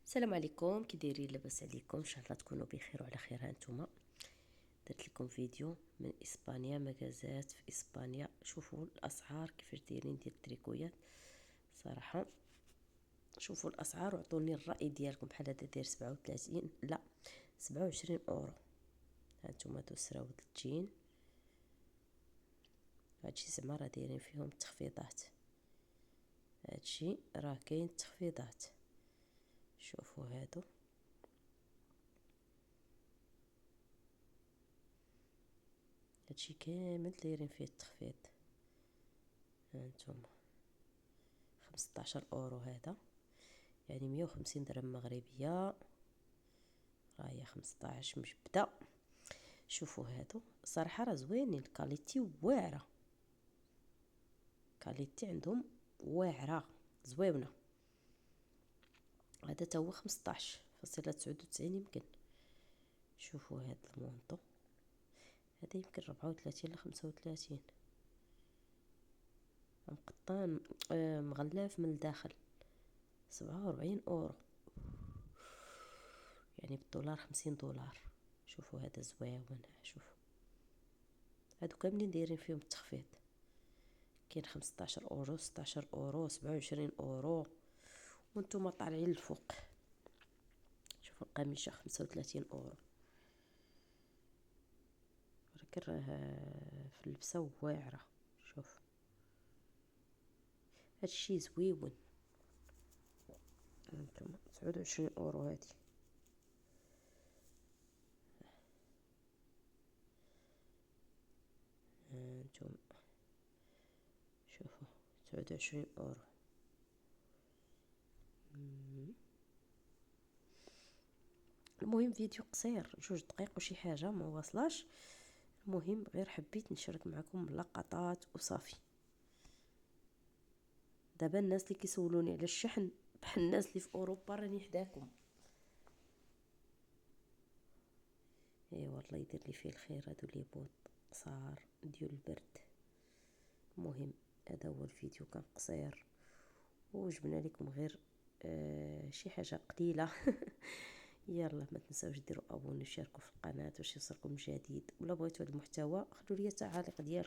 السلام عليكم، كي دايرين؟ لاباس عليكم؟ ان شاء الله تكونوا بخير وعلى خير. هانتوما درت لكم فيديو من اسبانيا، مغازات في اسبانيا. شوفوا الاسعار كيفاش دايرين ديال التريكويات صراحه. شوفوا الاسعار وعطوني الراي ديالكم. بحال هذا داير 37، لا 27 اورو. هانتوما هادو سراود الجين، هادشي زعما راه دايرين فيهم التخفيضات. هادشي راه كاين تخفيضات. شوفوا هادو، هادشي كامل دايرين فيه التخفيض. هانتوما 15 اورو هذا، يعني 150 درهم مغربيه، راهي 15 مجبده. شوفوا هادو صراحه راه زوينين، الكاليتي واعره، كاليتي عندهم واعره زويونه. هذا تا هو 15.99 يمكن. شوفوا هاد المونطو، هذا يمكن 34 ل 35، مقطان مغلاف من الداخل. 47 اورو، يعني بالدولار 50 دولار. شوفوا هذا زوين. شوفوا هادو كاملين دايرين فيهم التخفيض. كاين 15 اورو، 16 اورو، 27 اورو، وانتم طالعين الفوق. شوفوا القميشه 35 اورو، ولكن راه في اللبسه واعره. شوف هادشي زويون. انتم 29 اورو هادي. انتم شوفوا 29 اورو. المهم فيديو قصير 2 دقائق وشي حاجه، ما واصلاش. المهم غير حبيت نشارك معكم اللقطات وصافي. دابا الناس اللي كيسولوني على الشحن، بحال الناس اللي في اوروبا راني حداكم. اي والله يدير لي فيه الخير. هادو لي بوط قصار ديال البرد. المهم هذا هو الفيديو، كان قصير وجبنا لكم غير شي حاجه قليله. يلا ما تنساوش ديروا ابوني وشاركوا في القناه باش يوصلكم جديد. ولا بغيتوا هذا المحتوى خلوا لي التعاليق ديالكم.